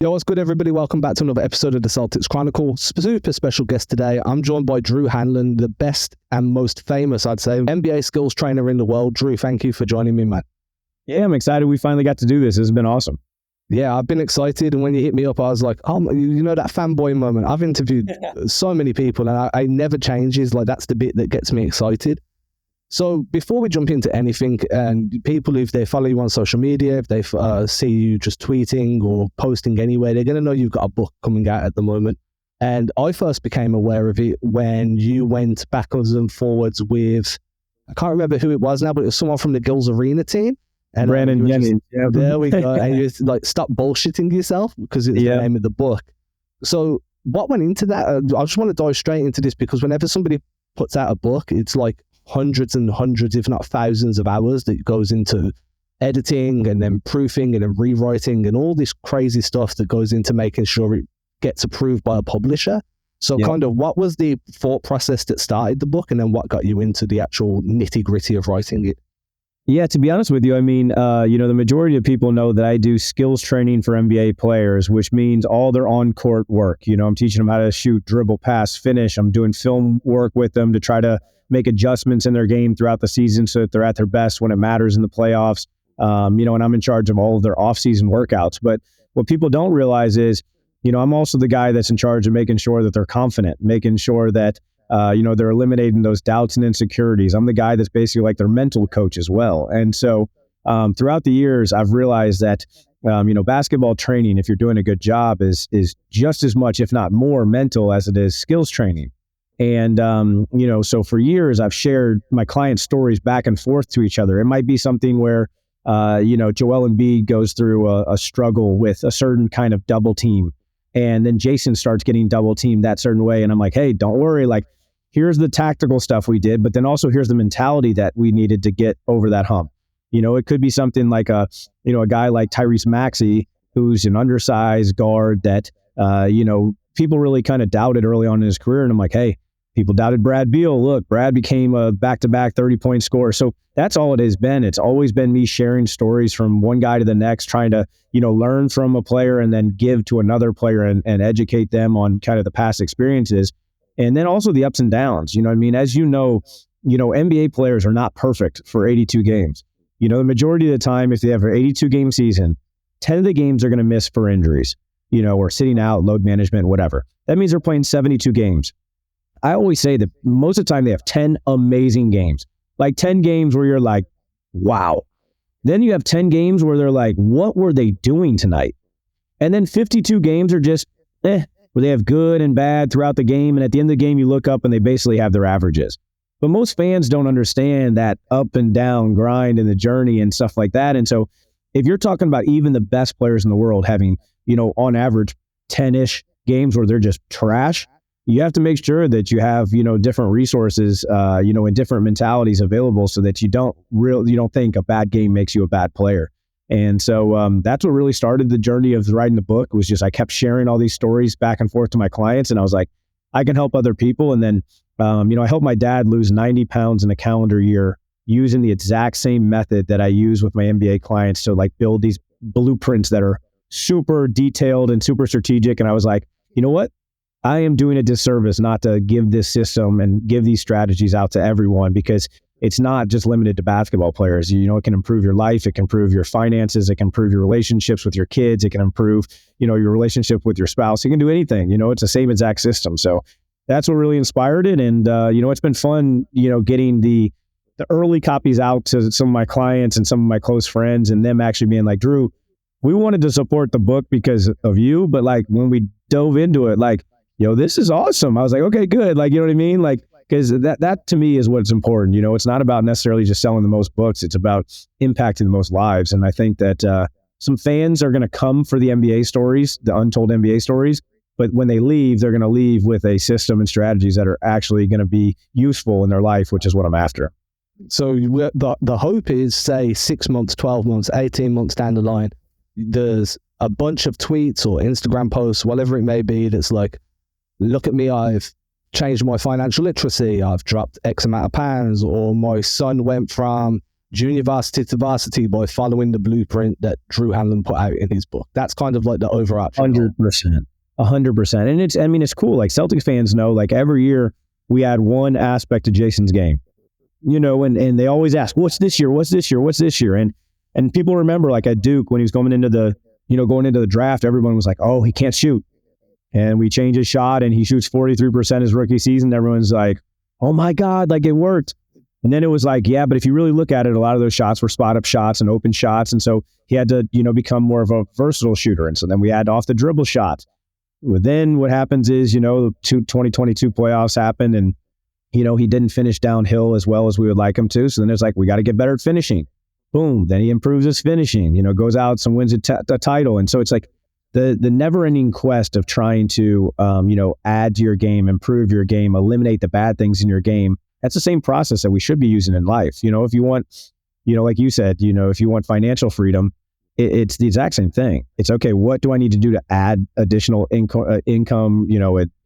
Yo, what's good, everybody? Welcome back to another episode of the Celtics Chronicle. Super special guest today. I'm joined by Drew Hanlen, the best and most famous, I'd say, NBA skills trainer in the world. Drew, thank you for joining me, man. Yeah, I'm excited we finally got to do this. This has been awesome. Yeah, I've been excited. And when you hit me up, I was like, oh, you know, that fanboy moment. I've interviewed so many people and I never changes. Like, that's the bit that gets me excited. So before we jump into anything, and people, if they follow you on social media, if they see you just tweeting or posting anywhere, they're going to know you've got a book coming out at the moment. And I first became aware of it when you went backwards and forwards with, I can't remember who it was now, but it was someone from the Girls Arena team. And Brandon Jennings. Yeah, there we go. And you just like, stop bullshitting yourself, because it's the name of the book. So what went into that? I just want to dive straight into this, because whenever somebody puts out a book, it's like hundreds and hundreds, if not thousands of hours that goes into editing and then proofing and then rewriting and all this crazy stuff that goes into making sure it gets approved by a publisher. So kind of what was the thought process that started the book, and then what got you into the actual nitty gritty of writing it? Yeah, to be honest with you, I mean, the majority of people know that I do skills training for NBA players, which means all their on-court work. You know, I'm teaching them how to shoot, dribble, pass, finish. I'm doing film work with them to try to make adjustments in their game throughout the season so that they're at their best when it matters in the playoffs. And I'm in charge of all of their off-season workouts. But what people don't realize is, I'm also the guy that's in charge of making sure that they're confident, making sure that, they're eliminating those doubts and insecurities. I'm the guy that's basically like their mental coach as well. And so throughout the years, I've realized that, basketball training, if you're doing a good job, is just as much, if not more, mental as it is skills training. And, so for years, I've shared my clients' stories back and forth to each other. It might be something where, Joel Embiid goes through a struggle with a certain kind of double team. And then Jayson starts getting double teamed that certain way. And I'm like, hey, don't worry. Like, here's the tactical stuff we did, but then also here's the mentality that we needed to get over that hump. It could be something like a guy like Tyrese Maxey, who's an undersized guard that, people really kind of doubted early on in his career. And I'm like, hey, people doubted Brad Beal. Look, Brad became a back-to-back 30-point scorer. So that's all it has been. It's always been me sharing stories from one guy to the next, trying to, learn from a player and then give to another player and educate them on kind of the past experiences. And then also the ups and downs. As NBA players are not perfect for 82 games. The majority of the time, if they have an 82-game season, 10 of the games are going to miss for injuries, or sitting out, load management, whatever. That means they're playing 72 games. I always say that most of the time they have 10 amazing games, like 10 games where you're like, wow. Then you have 10 games where they're like, what were they doing tonight? And then 52 games are just, where they have good and bad throughout the game. And at the end of the game, you look up and they basically have their averages. But most fans don't understand that up and down grind and the journey and stuff like that. And so if you're talking about even the best players in the world having, on average 10-ish games where they're just trash, you have to make sure that you have, different resources, and different mentalities available so that you don't think a bad game makes you a bad player. And so that's what really started the journey of writing the book. Was just I kept sharing all these stories back and forth to my clients, and I was like, I can help other people. And then, I helped my dad lose 90 pounds in a calendar year using the exact same method that I use with my NBA clients to like build these blueprints that are super detailed and super strategic. And I was like, you know what? I am doing a disservice not to give this system and give these strategies out to everyone, because it's not just limited to basketball players. It can improve your life. It can improve your finances. It can improve your relationships with your kids. It can improve, your relationship with your spouse. It can do anything. It's the same exact system. So that's what really inspired it. And, it's been fun, getting the early copies out to some of my clients and some of my close friends, and them actually being like, Drew, we wanted to support the book because of you. But like when we dove into it, like, this is awesome. I was like, okay, good. Like, you know what I mean? Like, because that to me is what's important. It's not about necessarily just selling the most books. It's about impacting the most lives. And I think that some fans are going to come for the NBA stories, the untold NBA stories. But when they leave, they're going to leave with a system and strategies that are actually going to be useful in their life, which is what I'm after. So the hope is, say, 6 months, 12 months, 18 months down the line, there's a bunch of tweets or Instagram posts, whatever it may be, that's like, look at me, I've changed my financial literacy, I've dropped X amount of pounds, or my son went from junior varsity to varsity by following the blueprint that Drew Hanlen put out in his book. That's kind of like the overarching 100%. 100%. And it's cool. Like Celtics fans know, like every year we add one aspect to Jayson's game, and they always ask, what's this year? What's this year? What's this year? And people remember, like at Duke, when he was going into the draft, everyone was like, oh, he can't shoot. And we change his shot and he shoots 43% his rookie season. Everyone's like, oh my God, like it worked. And then it was like, yeah, but if you really look at it, a lot of those shots were spot up shots and open shots. And so he had to, become more of a versatile shooter. And so then we add off the dribble shots. Well, then what happens is, the 2022 playoffs happened and, he didn't finish downhill as well as we would like him to. So then it's like, we got to get better at finishing. Boom. Then he improves his finishing, goes out and wins a title. And so it's like the never-ending quest of trying to, add to your game, improve your game, eliminate the bad things in your game. That's the same process that we should be using in life. If you want, like you said, if you want financial freedom, it's the exact same thing. It's okay. What do I need to do to add additional income,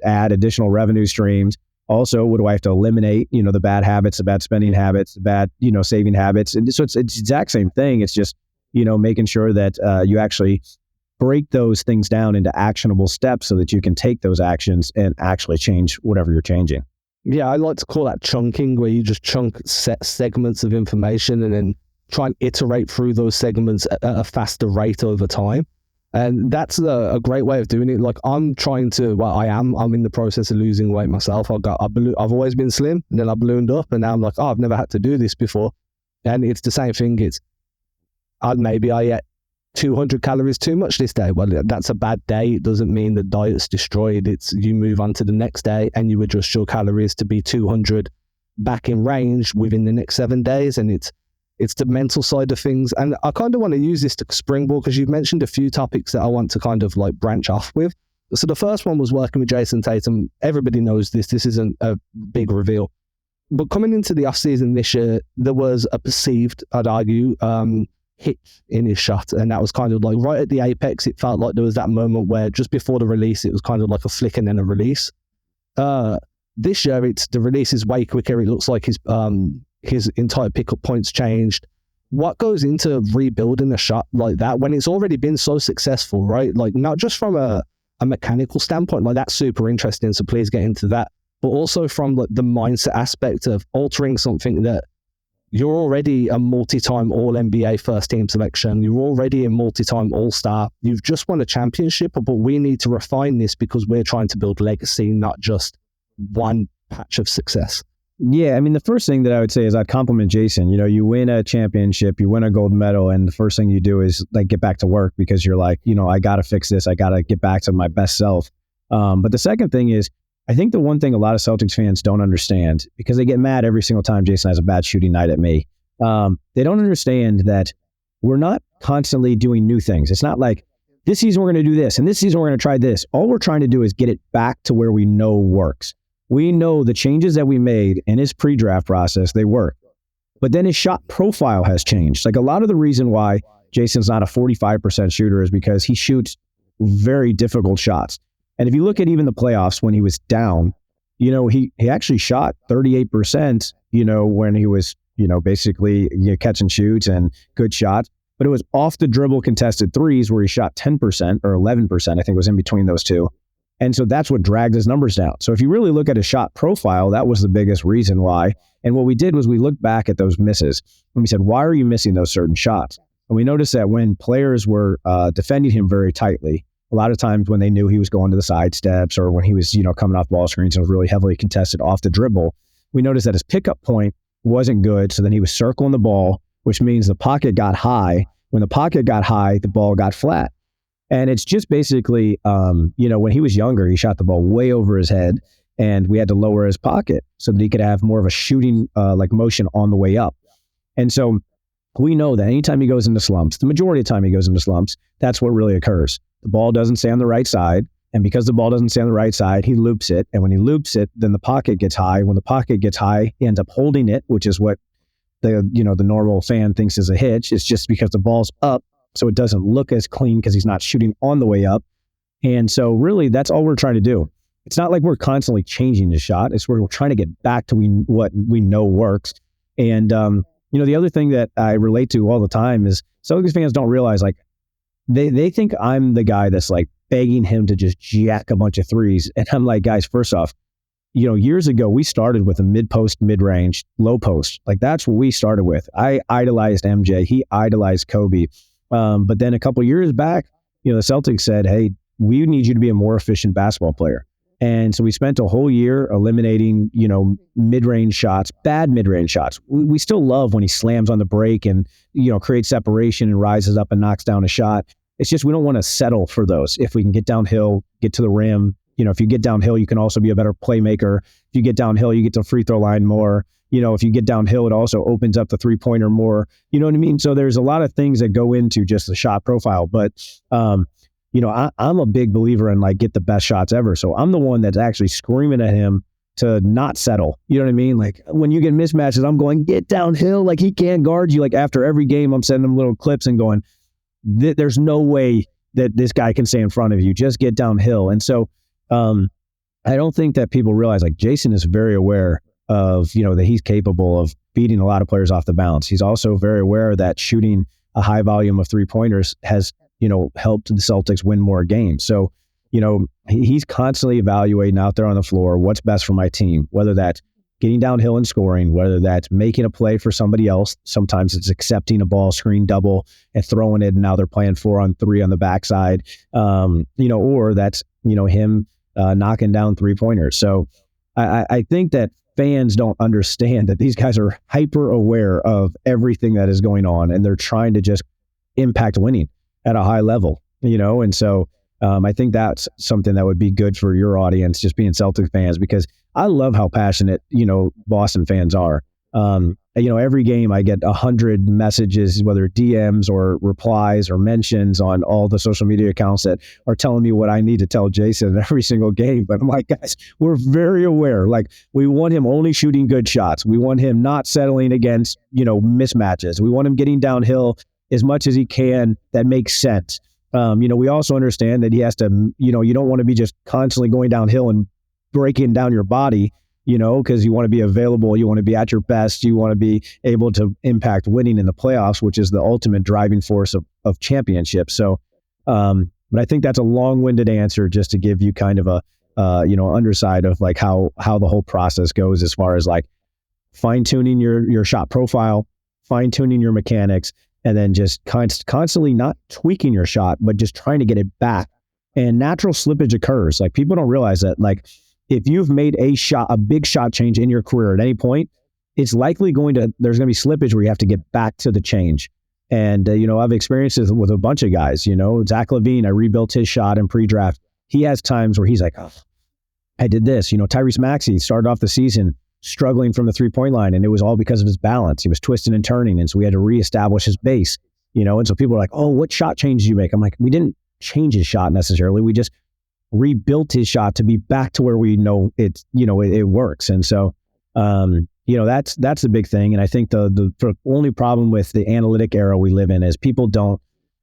add additional revenue streams? Also, what do I have to eliminate, the bad habits, the bad spending habits, the bad, saving habits? And so it's the exact same thing. It's just, making sure that you actually break those things down into actionable steps so that you can take those actions and actually change whatever you're changing. Yeah, I like to call that chunking, where you just chunk set segments of information and then try and iterate through those segments at a faster rate over time. And that's a great way of doing it. Like I'm in the process of losing weight myself. I've always been slim, and then I ballooned up, and now I'm like, oh, I've never had to do this before. And it's the same thing. Maybe I ate 200 calories too much this day. Well, that's a bad day. It doesn't mean the diet's destroyed. It's you move on to the next day and you adjust your calories to be 200 back in range within the next 7 days. And it's the mental side of things. And I kind of want to use this to springboard, because you've mentioned a few topics that I want to kind of like branch off with. So the first one was working with Jayson Tatum. Everybody knows this. This isn't a big reveal. But coming into the offseason this year, there was a perceived, I'd argue, hitch in his shot, and that was kind of like right at the apex. It felt like there was that moment where just before the release it was kind of like a flick and then a release. This year the release is way quicker. It looks like his entire pickup points changed. What goes into rebuilding a shot like that when it's already been so successful, right? Like not just from a mechanical standpoint, like that's super interesting, so please get into that, but also from like the mindset aspect of altering something that you're already a multi-time All-NBA first-team selection. You're already a multi-time All-Star. You've just won a championship, but we need to refine this because we're trying to build legacy, not just one patch of success. Yeah, I mean, the first thing that I would say is I'd compliment Jayson. You win a championship, you win a gold medal, and the first thing you do is like get back to work because you're like, I got to fix this. I got to get back to my best self. But the second thing is, I think the one thing a lot of Celtics fans don't understand, because they get mad every single time Jayson has a bad shooting night at me, they don't understand that we're not constantly doing new things. It's not like this season we're going to do this and this season we're going to try this. All we're trying to do is get it back to where we know works. We know the changes that we made in his pre-draft process, they work. But then his shot profile has changed. Like a lot of the reason why Jayson's not a 45% shooter is because he shoots very difficult shots. And if you look at even the playoffs when he was down, he actually shot 38%, when he was, basically catch and shoots and good shots. But it was off the dribble contested threes where he shot 10% or 11%, I think was in between those two. And so that's what dragged his numbers down. So if you really look at his shot profile, that was the biggest reason why. And what we did was we looked back at those misses and we said, why are you missing those certain shots? And we noticed that when players were defending him very tightly, a lot of times when they knew he was going to the side steps or when he was, coming off ball screens and was really heavily contested off the dribble, we noticed that his pickup point wasn't good. So then he was circling the ball, which means the pocket got high. When the pocket got high, the ball got flat. And it's just basically, when he was younger, he shot the ball way over his head and we had to lower his pocket so that he could have more of a shooting motion on the way up. And so we know that anytime he goes into slumps, the majority of the time he goes into slumps, that's what really occurs. The ball doesn't stay on the right side. And because the ball doesn't stay on the right side, he loops it. And when he loops it, then the pocket gets high. When the pocket gets high, he ends up holding it, which is what the normal fan thinks is a hitch. It's just because the ball's up, so it doesn't look as clean because he's not shooting on the way up. And so really, that's all we're trying to do. It's not like we're constantly changing the shot. It's we're trying to get back to what we know works. And the other thing that I relate to all the time is Celtics fans don't realize, like, they think I'm the guy that's like begging him to just jack a bunch of threes. And I'm like, guys, first off, years ago, we started with a mid-post, mid-range, low post. Like, that's what we started with. I idolized MJ. He idolized Kobe. But then a couple years back, the Celtics said, hey, we need you to be a more efficient basketball player. And so we spent a whole year eliminating, mid-range shots, bad mid-range shots. We still love when he slams on the break and, creates separation and rises up and knocks down a shot. It's just we don't want to settle for those. If we can get downhill, get to the rim, if you get downhill, you can also be a better playmaker. If you get downhill, you get to the free throw line more. If you get downhill, it also opens up the three-pointer more. You know what I mean? So there's a lot of things that go into just the shot profile. But, I'm a big believer in, like, get the best shots ever. So I'm the one that's actually screaming at him to not settle. You know what I mean? Like, when you get mismatches, I'm going, get downhill. Like, he can't guard you. Like, after every game, I'm sending him little clips and going, there's no way that this guy can stay in front of you. Just get downhill. And so I don't think that people realize, like, Jayson is very aware of, that he's capable of beating a lot of players off the bounce. He's also very aware that shooting a high volume of three-pointers has, helped the Celtics win more games. So, he's constantly evaluating out there on the floor what's best for my team, whether that's getting downhill and scoring, whether that's making a play for somebody else. Sometimes it's accepting a ball screen double and throwing it, and now they're playing 4-on-3 on the backside, or that's, him knocking down three-pointers. So I think that fans don't understand that these guys are hyper aware of everything that is going on, and they're trying to just impact winning at a high level, and so I think that's something that would be good for your audience, just being Celtics fans, because I love how passionate, Boston fans are. Every game I get 100 messages, whether DMs or replies or mentions on all the social media accounts that are telling me what I need to tell Jayson every single game. But I'm like, guys, we're very aware. Like, we want him only shooting good shots. We want him not settling against, mismatches. We want him getting downhill as much as he can. That makes sense. We also understand that he has to, you don't want to be just constantly going downhill and breaking down your body, because you want to be available, you want to be at your best, you want to be able to impact winning in the playoffs, which is the ultimate driving force of championships. So, but I think that's a long-winded answer just to give you kind of a, underside of, like, how the whole process goes as far as, like, fine-tuning your shot profile, fine-tuning your mechanics, and then just constantly not tweaking your shot, but just trying to get it back. And natural slippage occurs. Like, people don't realize that, like, if you've made a big shot change in your career at any point, it's likely there's going to be slippage where you have to get back to the change. And, I've experienced this with a bunch of guys, Zach LaVine, I rebuilt his shot in pre-draft. He has times where he's like, oh, I did this. Tyrese Maxey started off the season struggling from the three-point line, and it was all because of his balance. He was twisting and turning, and so we had to reestablish his base, and so people are like, oh, what shot change did you make? I'm like, we didn't change his shot necessarily. We just rebuilt his shot to be back to where we know it works. And so, that's the big thing. And I think the only problem with the analytic era we live in is people don't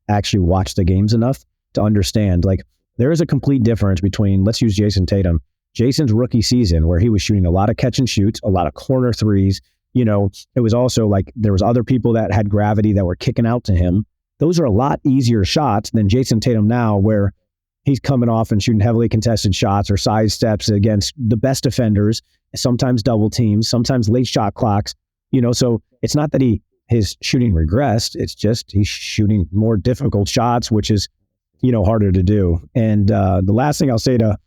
actually watch the games enough to understand, like, there is a complete difference between, let's use Jayson Tatum, Jayson's rookie season, where he was shooting a lot of catch and shoots, a lot of corner threes. It was also like there was other people that had gravity that were kicking out to him. Those are a lot easier shots than Jayson Tatum now, where he's coming off and shooting heavily contested shots or side steps against the best defenders, sometimes double teams, sometimes late shot clocks. So it's not that his shooting regressed. It's just he's shooting more difficult shots, which is, harder to do. And the last thing I'll say to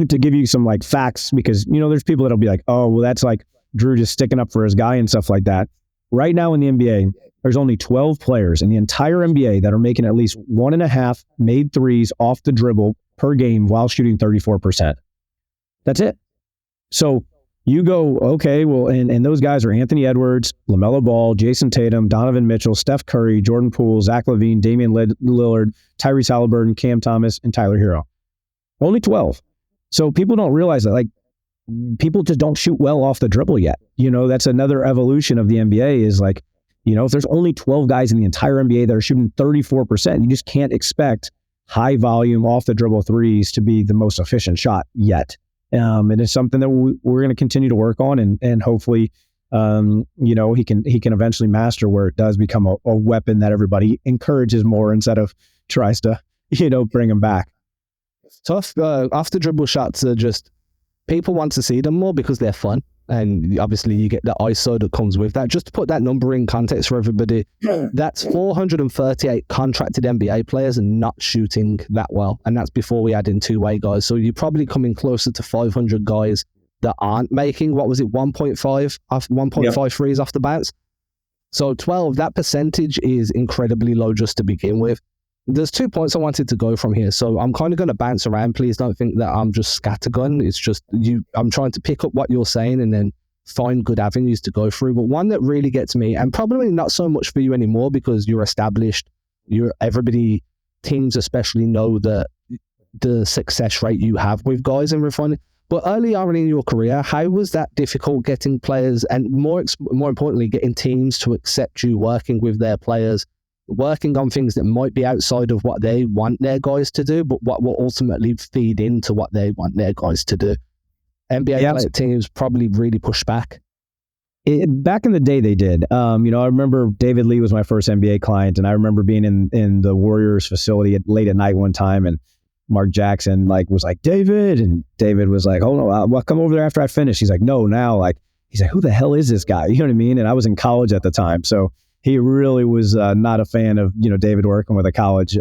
give you some, like, facts, because, there's people that'll be like, oh, well, that's like Drew just sticking up for his guy and stuff like that. Right now in the NBA, there's only 12 players in the entire NBA that are making at least 1.5 made threes off the dribble per game while shooting 34%. That's it. So you go, okay, well, and those guys are Anthony Edwards, LaMelo Ball, Jayson Tatum, Donovan Mitchell, Steph Curry, Jordan Poole, Zach LaVine, Damian Lillard, Tyrese Halliburton, Cam Thomas, and Tyler Hero. Only 12. So people don't realize that, like, people just don't shoot well off the dribble yet. That's another evolution of the NBA is, like, if there's only 12 guys in the entire NBA that are shooting 34%, you just can't expect high volume off the dribble threes to be the most efficient shot yet. And it's something that we're going to continue to work on and hopefully, he can eventually master where it does become a weapon that everybody encourages more instead of tries to, bring him back. Tough. After dribble shots are just, people want to see them more because they're fun. And obviously you get the ISO that comes with that. Just to put that number in context for everybody, that's 438 contracted NBA players and not shooting that well. And that's before we add in two-way guys. So you're probably coming closer to 500 guys that aren't making, 1.5 threes off the bounce. So 12, that percentage is incredibly low just to begin with. There's 2 points I wanted to go from here. So I'm kind of going to bounce around. Please don't think that I'm just scattergun. It's just I'm trying to pick up what you're saying and then find good avenues to go through. But one that really gets me, and probably not so much for you anymore because you're established, teams especially know the success rate you have with guys in refining. But early on in your career, how was that difficult getting players and more importantly, getting teams to accept you working with their players, working on things that might be outside of what they want their guys to do, but what will ultimately feed into what they want their guys to do? NBA teams probably really push back. Back in the day, they did. I remember David Lee was my first NBA client, and I remember being in the Warriors facility late at night one time, and Mark Jackson was like, David, and David was like, oh no, I'll come over there after I finish. He's like, no, now, he's like, who the hell is this guy? You know what I mean? And I was in college at the time, so he really was not a fan of, David working with a college,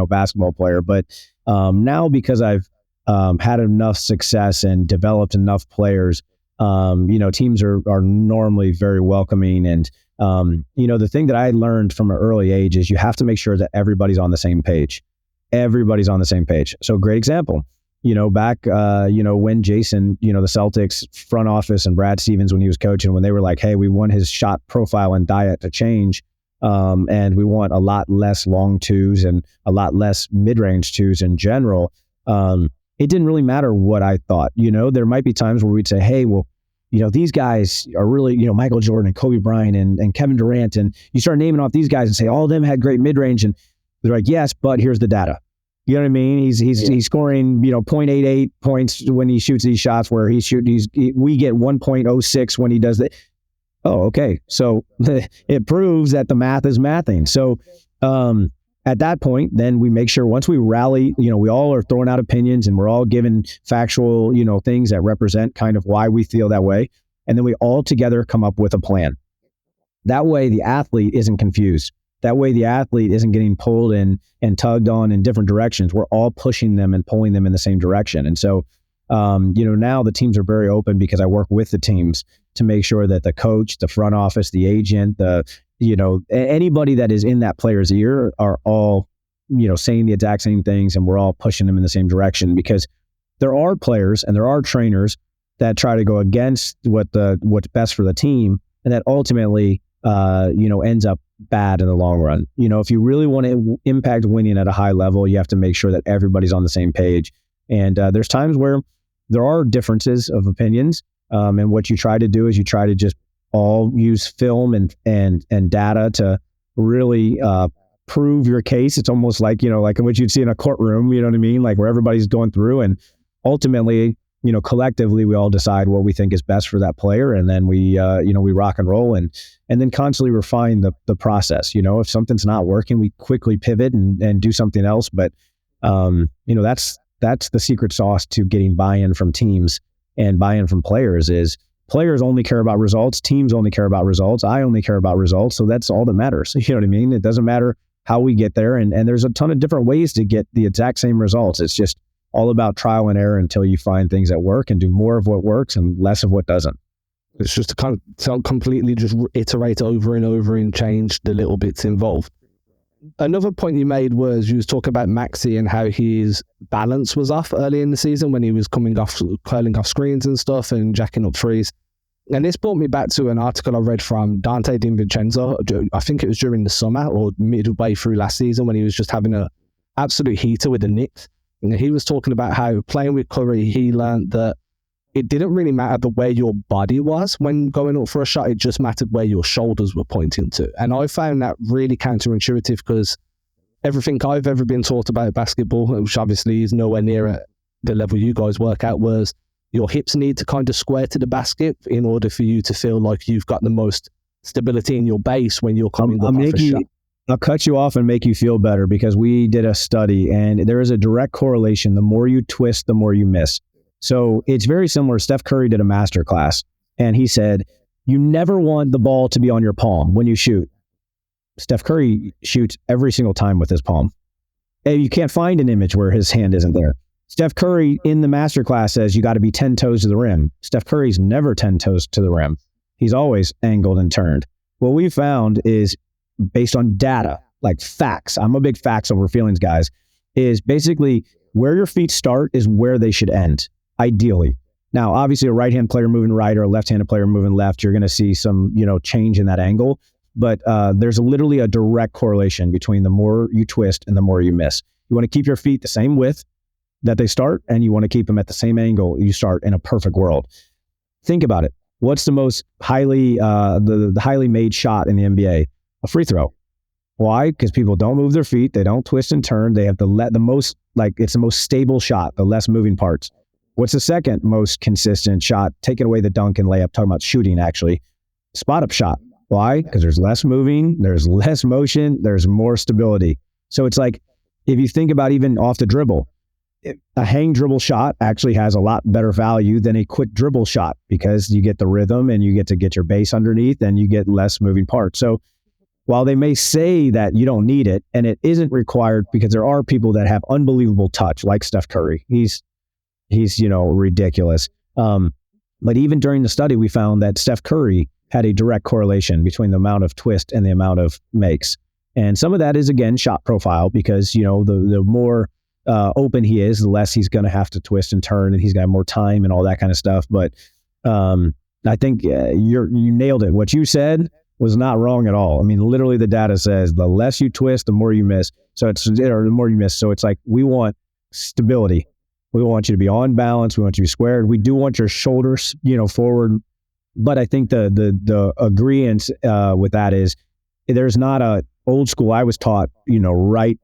basketball player. But now, because I've had enough success and developed enough players, teams are normally very welcoming. And, the thing that I learned from an early age is you have to make sure that everybody's on the same page. Everybody's on the same page. So great example. Back, when Jayson, the Celtics front office and Brad Stevens, when he was coaching, when they were like, hey, we want his shot profile and diet to change, and we want a lot less long twos and a lot less mid-range twos in general, it didn't really matter what I thought. There might be times where we'd say, hey, well, these guys are really, Michael Jordan and Kobe Bryant and Kevin Durant, and you start naming off these guys and say all of them had great mid-range, and they're like, yes, but here's the data. You know what I mean? He's scoring, 0.88 points when he shoots these shots where we get 1.06 when he does that. Oh, okay. So it proves that the math is mathing. So at that point, then we make sure once we rally, we all are throwing out opinions and we're all given factual, things that represent kind of why we feel that way. And then we all together come up with a plan. That way the athlete isn't confused. That way the athlete isn't getting pulled and tugged on in different directions. We're all pushing them and pulling them in the same direction. And so, now the teams are very open because I work with the teams to make sure that the coach, the front office, the agent, anybody that is in that player's ear are all, saying the exact same things, and we're all pushing them in the same direction, because there are players and there are trainers that try to go against what's best for the team, and that ultimately, ends up bad in the long run. If you really want to impact winning at a high level, you have to make sure that everybody's on the same page. And there's times where there are differences of opinions. And what you try to do is you try to just all use film and data to really prove your case. It's almost like, like what you'd see in a courtroom, you know what I mean? Like where everybody's going through, and ultimately, collectively, we all decide what we think is best for that player. And then we rock and roll and then constantly refine the process. If something's not working, we quickly pivot and do something else. But, that's the secret sauce to getting buy-in from teams and buy-in from players is players only care about results. Teams only care about results. I only care about results. So that's all that matters. You know what I mean? It doesn't matter how we get there. And there's a ton of different ways to get the exact same results. It's just all about trial and error until you find things that work and do more of what works and less of what doesn't. It's just to kind of completely just iterate over and over and change the little bits involved. Another point you made was you was talking about Maxey and how his balance was off early in the season when he was curling off screens and stuff and jacking up threes. And this brought me back to an article I read from Dante DiVincenzo. I think it was during the summer or midway through last season when he was just having an absolute heater with the Knicks. And he was talking about how playing with Curry, he learned that it didn't really matter where your body was when going up for a shot. It just mattered where your shoulders were pointing to. And I found that really counterintuitive because everything I've ever been taught about basketball, which obviously is nowhere near at the level you guys work at, was your hips need to kind of square to the basket in order for you to feel like you've got the most stability in your base when you're coming up off a shot. I'll cut you off and make you feel better, because we did a study and there is a direct correlation. The more you twist, the more you miss. So it's very similar. Steph Curry did a master class and he said, you never want the ball to be on your palm when you shoot. Steph Curry shoots every single time with his palm. And you can't find an image where his hand isn't there. Steph Curry in the masterclass says you got to be 10 toes to the rim. Steph Curry's never 10 toes to the rim. He's always angled and turned. What we found is, based on data, like facts, I'm a big facts over feelings guys, is basically where your feet start is where they should end, ideally. Now, obviously a right-hand player moving right or a left-handed player moving left, you're going to see some, change in that angle. But there's literally a direct correlation between the more you twist and the more you miss. You want to keep your feet the same width that they start, and you want to keep them at the same angle you start in a perfect world. Think about it. What's the most highly the highly made shot in the NBA? A free throw. Why? Because people don't move their feet, they don't twist and turn. They have the most, it's the most stable shot, the less moving parts. What's the second most consistent shot? Taking away the dunk and layup, talking about shooting actually. Spot up shot. Why? Because there's less moving, there's less motion, there's more stability. So it's like, if you think about even off the dribble, a hang dribble shot actually has a lot better value than a quick dribble shot, because you get the rhythm and you get to get your base underneath and you get less moving parts. So while they may say that you don't need it, and it isn't required, because there are people that have unbelievable touch, like Steph Curry. He's ridiculous. But even during the study, we found that Steph Curry had a direct correlation between the amount of twist and the amount of makes. And some of that is, again, shot profile, because, the more open he is, the less he's going to have to twist and turn, and he's got more time and all that kind of stuff. But I think you nailed it. What you said was not wrong at all. I mean, literally the data says the less you twist, the more you miss. So the more you miss. So it's like, we want stability. We want you to be on balance. We want you to be squared. We do want your shoulders, forward. But I think the agreement with that is, there's not a old school. I was taught, right,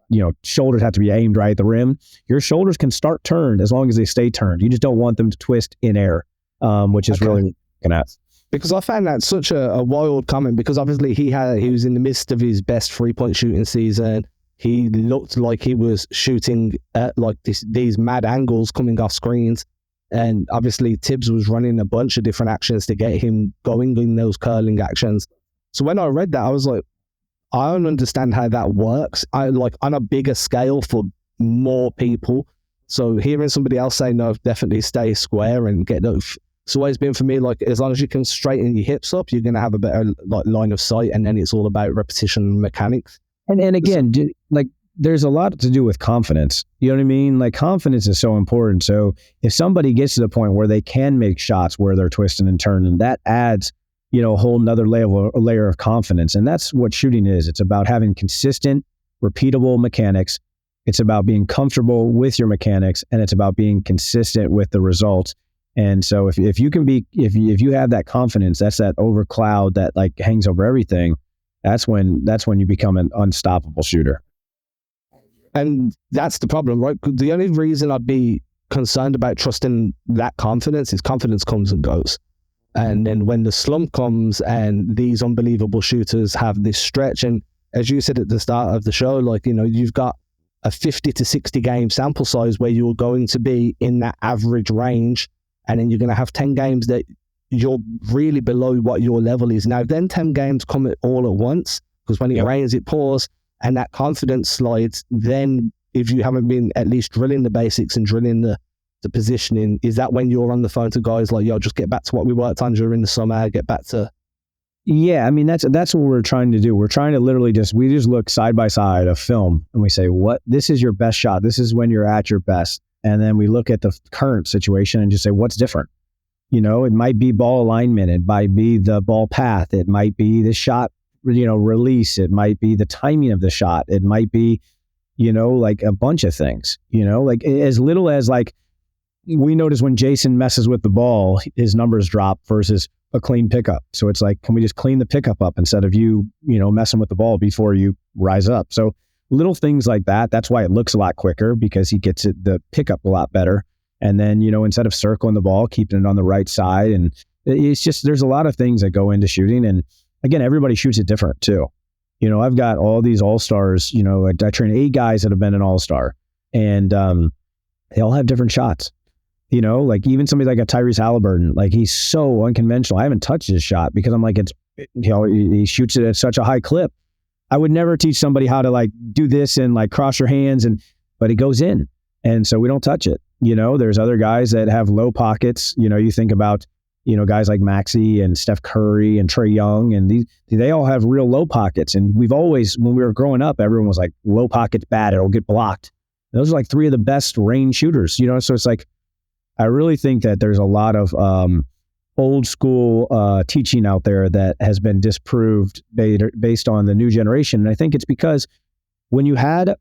shoulders have to be aimed right at the rim. Your shoulders can start turned as long as they stay turned. You just don't want them to twist in air, which is really looking at. Because I found that such a wild comment, because obviously he was in the midst of his best 3-point shooting season. He looked like he was shooting at these mad angles coming off screens. And obviously Tibbs was running a bunch of different actions to get him going in those curling actions. So when I read that, I was like, I don't understand how that works. On a bigger scale for more people. So hearing somebody else say, no, definitely stay square and get those. It's always been for me, as long as you can straighten your hips up, you're going to have a better line of sight. And then it's all about repetition and mechanics. And again, there's a lot to do with confidence. You know what I mean? Confidence is so important. So if somebody gets to the point where they can make shots where they're twisting and turning, that adds, a whole nother layer of confidence. And that's what shooting is. It's about having consistent, repeatable mechanics. It's about being comfortable with your mechanics, and it's about being consistent with the results. And so if you have that confidence, that's that overcloud that hangs over everything. That's when you become an unstoppable shooter. And that's the problem, right? The only reason I'd be concerned about trusting that confidence is confidence comes and goes. And then when the slump comes and these unbelievable shooters have this stretch, and as you said at the start of the show, you've got a 50 to 60 game sample size where you're going to be in that average range. And then you're going to have 10 games that you're really below what your level is. Now, then 10 games come all at once, because when it rains, it pours, and that confidence slides. Then if you haven't been at least drilling the basics and drilling the positioning, is that when you're on the phone to guys like, yo, just get back to what we worked on during the summer, get back to... Yeah, I mean, that's what we're trying to do. We're trying to literally we just look side by side of film, and we say, this is your best shot. This is when you're at your best. And then we look at the current situation and just say, what's different? It might be ball alignment. It might be the ball path. It might be the shot, release. It might be the timing of the shot. It might be, a bunch of things, as little as we notice when Jayson messes with the ball, his numbers drop versus a clean pickup. So it's can we just clean the pickup up instead of messing with the ball before you rise up? So little things like that. That's why it looks a lot quicker, because he gets the pickup a lot better. And then, instead of circling the ball, keeping it on the right side. And it's just, there's a lot of things that go into shooting. And again, everybody shoots it different too. I've got all these all-stars, I train 8 guys that have been an all-star, and they all have different shots. Like even somebody like a Tyrese Halliburton, like he's so unconventional. I haven't touched his shot because I'm like, he shoots it at such a high clip. I would never teach somebody how to like do this and like cross your hands, but it goes in. And so we don't touch it. There's other guys that have low pockets. You think about, guys like Maxey and Steph Curry and Trae Young, and they all have real low pockets. And we've always, when we were growing up, everyone was like, low pocket's bad, it'll get blocked. And those are like 3 of the best range shooters, so it's like, I really think that there's a lot of old school teaching out there that has been disproved based on the new generation. And I think it's because when you had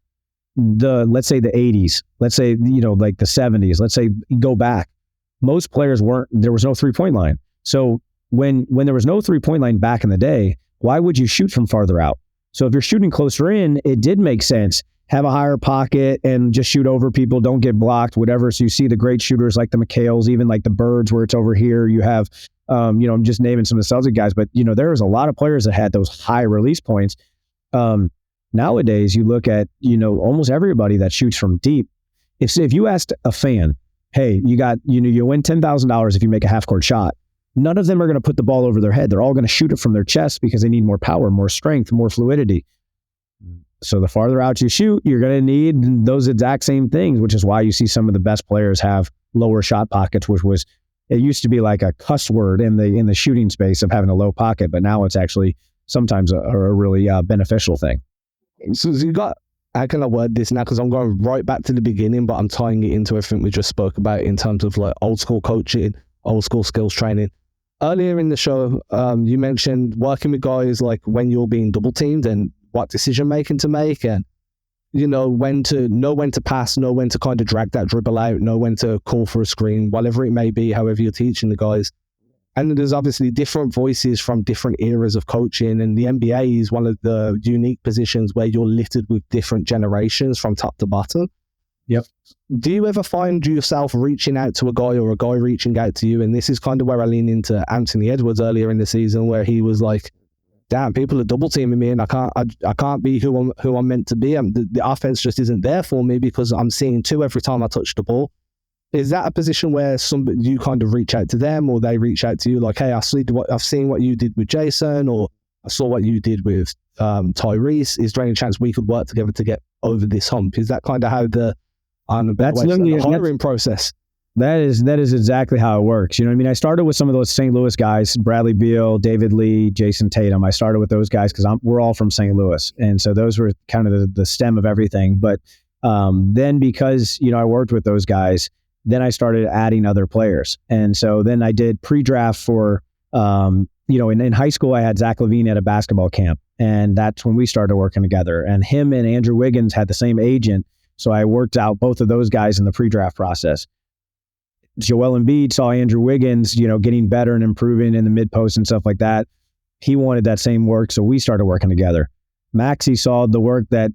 let's say the 80s, let's say, like the 70s, let's say go back, most players there was no 3-point line. So when there was no 3-point line back in the day, why would you shoot from farther out? So if you're shooting closer in, it did make sense. Have a higher pocket and just shoot over people, don't get blocked, whatever. So you see the great shooters like the McHales, even like the Birds where it's over here. You have, I'm just naming some of the Celtics guys, but, there was a lot of players that had those high release points. Nowadays, you look at, almost everybody that shoots from deep. If you asked a fan, hey, you win $10,000 if you make a half-court shot, none of them are going to put the ball over their head. They're all going to shoot it from their chest because they need more power, more strength, more fluidity. So the farther out you shoot, you're going to need those exact same things, which is why you see some of the best players have lower shot pockets, it used to be like a cuss word in the shooting space of having a low pocket, but now it's actually sometimes a really beneficial thing. So you got, how can I word this now? Because I'm going right back to the beginning, but I'm tying it into everything we just spoke about in terms of like old school coaching, old school skills training. Earlier in the show, you mentioned working with guys like when you're being double teamed and what decision making to make, and when to pass, know when to kind of drag that dribble out, know when to call for a screen, whatever it may be, however you're teaching the guys. And there's obviously different voices from different eras of coaching, and the NBA is one of the unique positions where you're littered with different generations from top to bottom. Yep. Do you ever find yourself reaching out to a guy or a guy reaching out to you? And this is kind of where I lean into Anthony Edwards earlier in the season, where he was like, damn, people are double teaming me and I can't be who I'm meant to be. The offense just isn't there for me because I'm seeing 2 every time I touch the ball. Is that a position where you kind of reach out to them, or they reach out to you like, hey, I've seen what you did with Jayson, or I saw what you did with Tyrese. Is there any chance we could work together to get over this hump? Is that kind of how the hiring process? That is exactly how it works. I started with some of those St. Louis guys, Bradley Beal, David Lee, Jayson Tatum. I started with those guys because we're all from St. Louis. And so those were kind of the stem of everything. But then because, I worked with those guys, then I started adding other players. And so then I did pre-draft for, in high school, I had Zach LaVine at a basketball camp. And that's when we started working together. And him and Andrew Wiggins had the same agent. So I worked out both of those guys in the pre-draft process. Joel Embiid saw Andrew Wiggins, getting better and improving in the mid-post and stuff like that. He wanted that same work, so we started working together. Maxey saw the work that,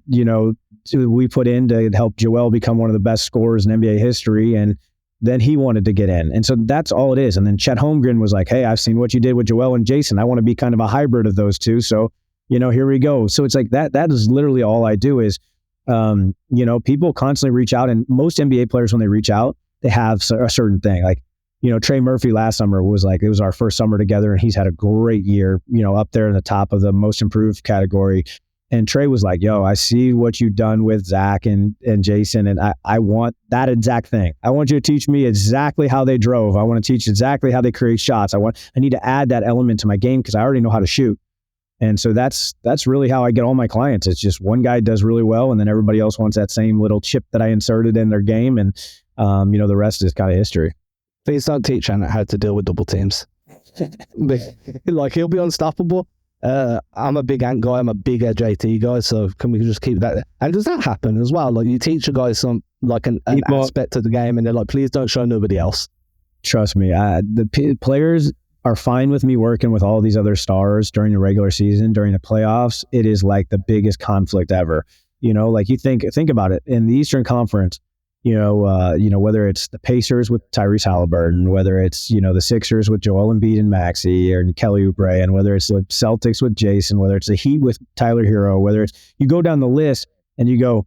we put in to help Joel become one of the best scorers in NBA history, and then he wanted to get in. And so that's all it is. And then Chet Holmgren was like, hey, I've seen what you did with Joel and Jayson. I want to be kind of a hybrid of those two. So, here we go. So it's like that is literally all I do is, people constantly reach out, and most NBA players, when they reach out, they have a certain thing. Like, Trey Murphy last summer was like, it was our first summer together, and he's had a great year, up there in the top of the most improved category. And Trey was like, yo, I see what you've done with Zach and Jayson, and I want that exact thing. I want you to teach me exactly how they drove. I want to teach exactly how they create shots. I need to add that element to my game because I already know how to shoot. And so that's really how I get all my clients. It's just one guy does really well, and then everybody else wants that same little chip that I inserted in their game, and the rest is kind of history. Please don't teach Anna how to deal with double teams. Like, he'll be unstoppable. I'm a big Ant guy. I'm a big JT guy. So can we just keep that? And does that happen as well? Like, you teach a guy some like an aspect of the game, and they're like, please don't show nobody else. Trust me, the players are fine with me working with all these other stars during the regular season. During the playoffs, it is like the biggest conflict ever. Like, you think about it in the Eastern Conference. whether it's the Pacers with Tyrese Halliburton, whether it's, the Sixers with Joel Embiid and Maxey or Kelly Oubre, and whether it's the Celtics with Jayson, whether it's the Heat with Tyler Hero, whether it's, you go down the list and you go,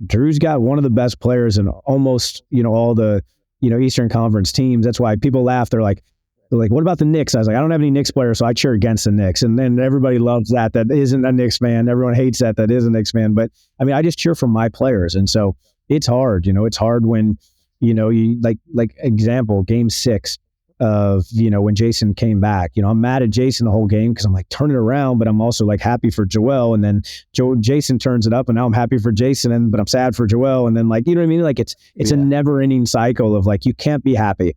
Drew's got one of the best players in almost, all the, Eastern Conference teams. That's why people laugh. They're like, what about the Knicks? I was like, I don't have any Knicks players, so I cheer against the Knicks. And then everybody loves that isn't a Knicks fan. Everyone hates that is a Knicks fan. But I mean, I just cheer for my players. And so it's hard, it's hard when, you like example, game 6 of, when Jayson came back, I'm mad at Jayson the whole game because I'm like, turn it around, but I'm also like happy for Joel. And then Jayson turns it up and now I'm happy for Jayson, but I'm sad for Joel. And then like, you know what I mean? Like it's a never ending cycle of like, you can't be happy.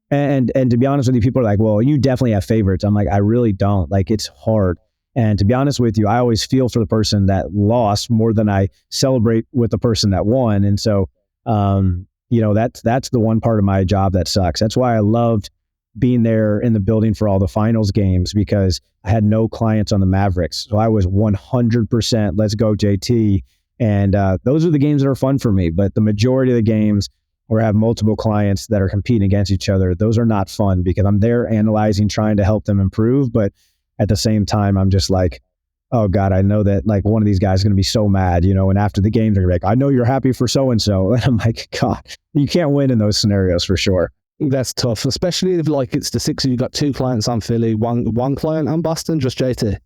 And to be honest with you, people are like, well, you definitely have favorites. I'm like, I really don't. Like, it's hard. And to be honest with you, I always feel for the person that lost more than I celebrate with the person that won. And so, that's the one part of my job that sucks. That's why I loved being there in the building for all the finals games, because I had no clients on the Mavericks. So I was 100% let's go JT. And those are the games that are fun for me. But the majority of the games where I have multiple clients that are competing against each other, those are not fun because I'm there analyzing, trying to help them improve. But at the same time, I'm just like, oh God, I know that like one of these guys is going to be so mad, and after the game, they're going to be like, I know you're happy for so-and-so. And I'm like, God, you can't win in those scenarios for sure. That's tough, especially if like it's the Sixers, you've got 2 clients on Philly, one client on Boston, just JT.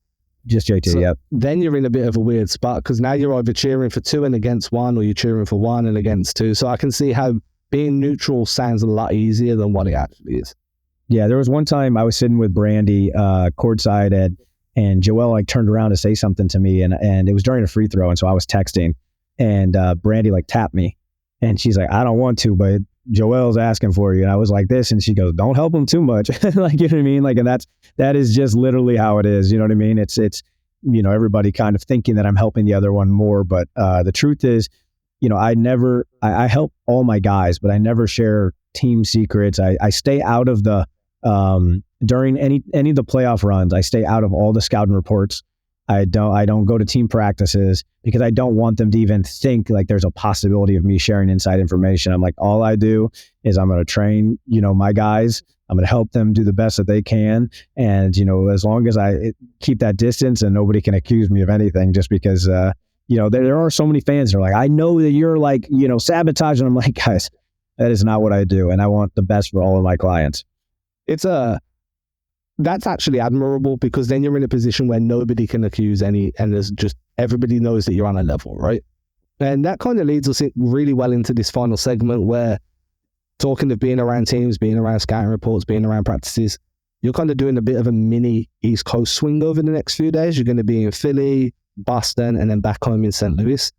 Just JT, yep. Then you're in a bit of a weird spot because now you're either cheering for 2 and against 1, or you're cheering for 1 and against 2. So I can see how being neutral sounds a lot easier than what it actually is. Yeah, there was one time I was sitting with Brandy courtside and Joel like turned around to say something to me and it was during a free throw, and so I was texting and Brandy like tapped me and she's like, I don't want to, but Joel's asking for you. And I was like this, and she goes, don't help him too much. Like, you know what I mean? Like, and that is just literally how it is. You know what I mean? It's everybody kind of thinking that I'm helping the other one more, but the truth is, I help all my guys, but I never share team secrets. I stay out of the, during any of the playoff runs, I stay out of all the scouting reports. I don't go to team practices because I don't want them to even think like there's a possibility of me sharing inside information. I'm like, all I do is I'm going to train, my guys. I'm going to help them do the best that they can. And, as long as I keep that distance and nobody can accuse me of anything just because, there are so many fans that are like, I know that you're like, sabotaging. I'm like, guys, that is not what I do. And I want the best for all of my clients. That's actually admirable because then you're in a position where nobody can accuse and there's just, everybody knows that you're on a level, right? And that kind of leads us really well into this final segment where talking of being around teams, being around scouting reports, being around practices, you're kind of doing a bit of a mini East Coast swing over the next few days. You're going to be in Philly, Boston, and then back home in St. Louis.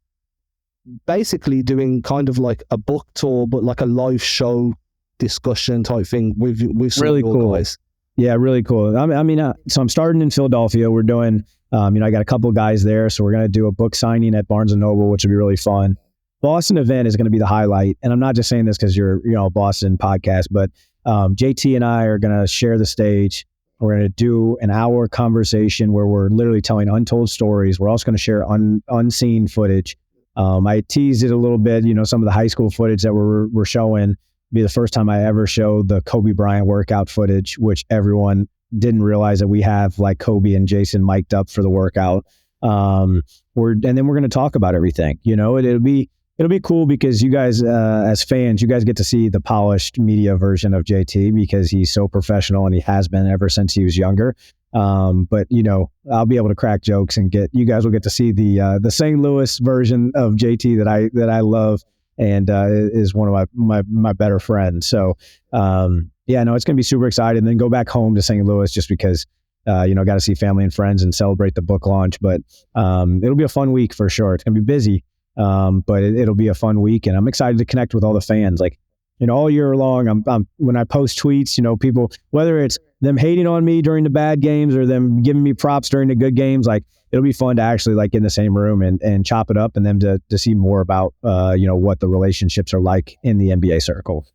Basically doing kind of like a book tour, but like a live show discussion type thing with some really of your cool guys. Yeah, really cool. So I'm starting in Philadelphia. We're doing, I got a couple of guys there. So we're going to do a book signing at Barnes & Noble, which will be really fun. Boston event is going to be the highlight. And I'm not just saying this because you're, a Boston podcast, but JT and I are going to share the stage. We're going to do an hour conversation where we're literally telling untold stories. We're also going to share unseen footage. I teased it a little bit, some of the high school footage that we're showing. Be the first time I ever showed the Kobe Bryant workout footage, which everyone didn't realize that we have like Kobe and Jayson mic'd up for the workout. And then we're going to talk about everything. It'll be cool because you guys, as fans, you guys get to see the polished media version of JT because he's so professional and he has been ever since he was younger. But I'll be able to crack jokes and you guys will get to see the St. Louis version of JT that I love. And is one of my better friends. So, it's going to be super exciting. And then go back home to St. Louis just because, got to see family and friends and celebrate the book launch. But it'll be a fun week for sure. It's going to be busy, but it'll be a fun week. And I'm excited to connect with all the fans. Like, all year long, I'm when I post tweets, people, whether it's them hating on me during the bad games or them giving me props during the good games, like, it'll be fun to actually like get in the same room and chop it up and then to see more about, what the relationships are like in the NBA circle.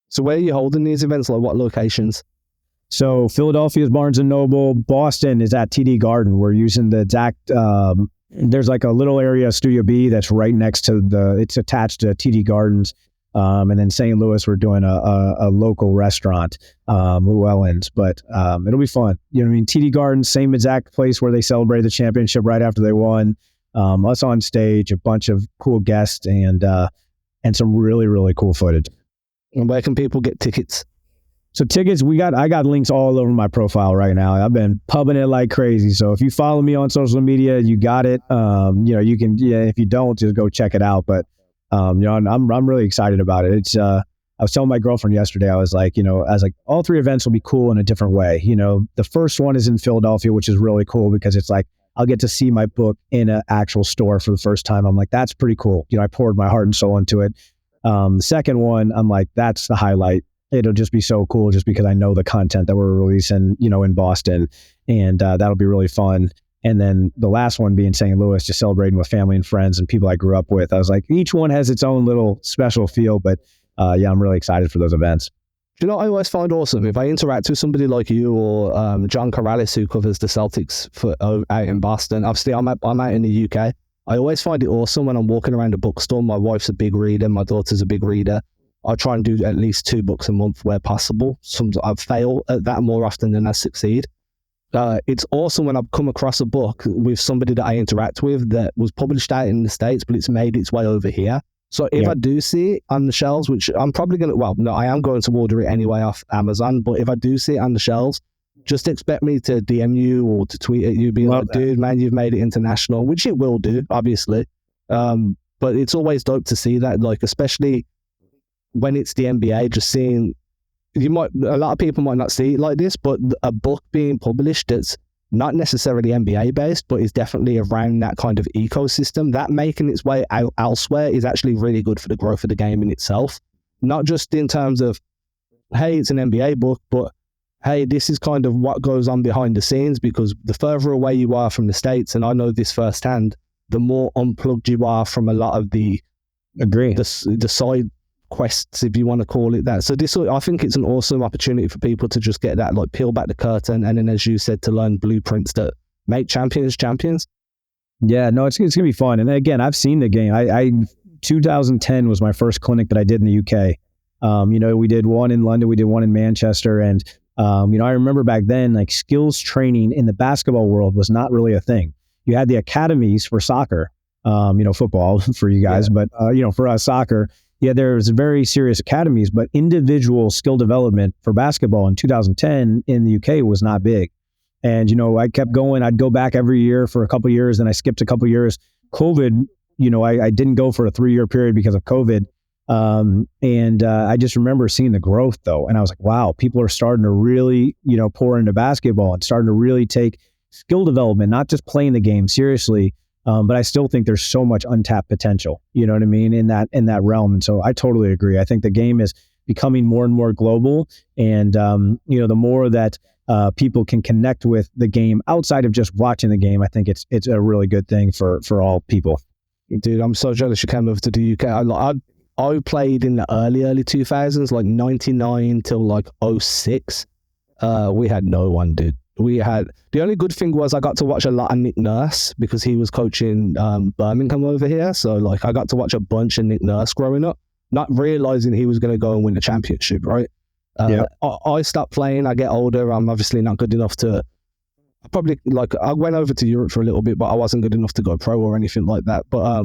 So where are you holding these events? Like what locations? So Philadelphia is Barnes & Noble. Boston is at TD Garden. We're using the exact, there's like a little area, Studio B, that's right next to it's attached to TD Gardens. And then St. Louis, we're doing a local restaurant, Llewellyn's, but it'll be fun. You know what I mean? TD Garden, same exact place where they celebrated the championship right after they won. Us on stage, a bunch of cool guests, and some really, really cool footage. And where can people get tickets? So tickets, I got links all over my profile right now. I've been pubbing it like crazy. So if you follow me on social media, you got it. You can, if you don't, just go check it out. But I'm really excited about it. It's I was telling my girlfriend yesterday, I was like, all three events will be cool in a different way. The first one is in Philadelphia, which is really cool because it's like I'll get to see my book in an actual store for the first time. I'm like, that's pretty cool. I poured my heart and soul into it. The second one, I'm like, that's the highlight. It'll just be so cool just because I know the content that we're releasing, in Boston, and that'll be really fun. And then the last one being St. Louis, just celebrating with family and friends and people I grew up with. I was like, each one has its own little special feel, but I'm really excited for those events. Do you know what I always find awesome? If I interact with somebody like you or John Corrales, who covers the Celtics out in Boston, obviously I'm out in the UK. I always find it awesome when I'm walking around a bookstore. My wife's a big reader. My daughter's a big reader. I try and do at least 2 books a month where possible. Sometimes I fail at that more often than I succeed. It's awesome when I've come across a book with somebody that I interact with that was published out in the States, but it's made its way over here. So if I do see it on the shelves, which I'm probably I am going to order it anyway off Amazon, but if I do see it on the shelves, just expect me to DM you or to tweet at you, being like, dude, man, you've made it international, which it will do, obviously. But it's always dope to see that, like, especially when it's the NBA, just seeing, a lot of people might not see it like this, but a book being published that's not necessarily NBA based, but is definitely around that kind of ecosystem, that making its way out elsewhere is actually really good for the growth of the game in itself. Not just in terms of, hey, it's an NBA book, but hey, this is kind of what goes on behind the scenes, because the further away you are from the States, and I know this firsthand, the more unplugged you are from a lot of the side quests, if you want to call it that. So I think it's an awesome opportunity for people to just get that, like, peel back the curtain, and then, as you said, to learn blueprints that make champions. Yeah, no, it's gonna be fun. And again, I've seen the game. I 2010 was my first clinic that I did in the UK. We did one in London, we did one in Manchester, and I remember back then, like, skills training in the basketball world was not really a thing. You had the academies for soccer, football for you guys, but for us, soccer. Yeah, there's very serious academies, but individual skill development for basketball in 2010 in the UK was not big. And, I kept going. I'd go back every year for a couple of years, and I skipped a couple of years. COVID, I didn't go for a 3-year period because of COVID. I just remember seeing the growth, though. And I was like, wow, people are starting to really, pour into basketball and starting to really take skill development, not just playing the game seriously. But I still think there's so much untapped potential, you know what I mean, in that realm. And so I totally agree. I think the game is becoming more and more global. And, the more that people can connect with the game outside of just watching the game, I think it's a really good thing for all people. Dude, I'm so jealous you came over to the UK. I played in the early 2000s, like 99 till like 06. We had no one, dude. The only good thing was I got to watch a lot of Nick Nurse because he was coaching Birmingham over here. So, like, I got to watch a bunch of Nick Nurse growing up, not realizing he was going to go and win the championship, right? I stopped playing. I get older. I'm obviously not good enough to, I went over to Europe for a little bit, but I wasn't good enough to go pro or anything like that. But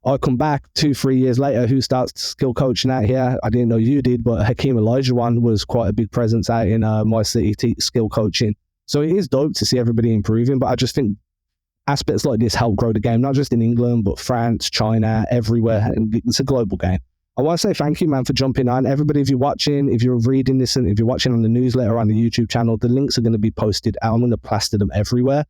I come back 2-3 years later. Who starts skill coaching out here? I didn't know you did, but Hakeem Olajuwon was quite a big presence out in my city, skill coaching. So it is dope to see everybody improving, but I just think aspects like this help grow the game, not just in England, but France, China, everywhere. And it's a global game. I want to say thank you, man, for jumping on. Everybody, if you're watching, if you're reading this, and if you're watching on the newsletter or on the YouTube channel, the links are going to be posted out. I'm going to plaster them everywhere.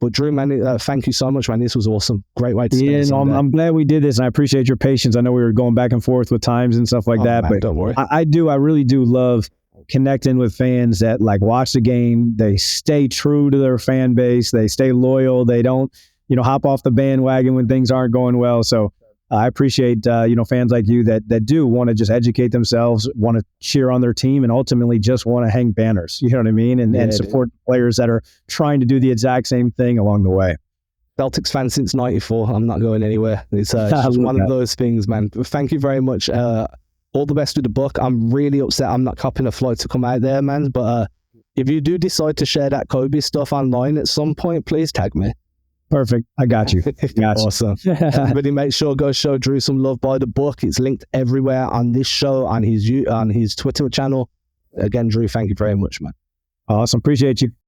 But Drew, man, thank you so much, man. This was awesome. Great way to spend Sunday. I'm glad we did this, and I appreciate your patience. I know we were going back and forth with times and stuff like that, man, but don't worry. I really do love connecting with fans that, like, watch the game. They stay true to their fan base. They stay loyal. They don't, hop off the bandwagon when things aren't going well. So I appreciate, fans like you that do want to just educate themselves, want to cheer on their team, and ultimately just want to hang banners. You know what I mean? And support players that are trying to do the exact same thing along the way. Celtics fan since 94. I'm not going anywhere. It's just one of those things, man. Thank you very much. all the best with the book. I'm really upset I'm not copying a flight to come out there, man. But if you do decide to share that Kobe stuff online at some point, please tag me. Perfect. I got you. Awesome. Everybody make sure go show Drew some love. Buy the book. It's linked everywhere on this show, on his Twitter channel. Again, Drew, thank you very much, man. Awesome. Appreciate you.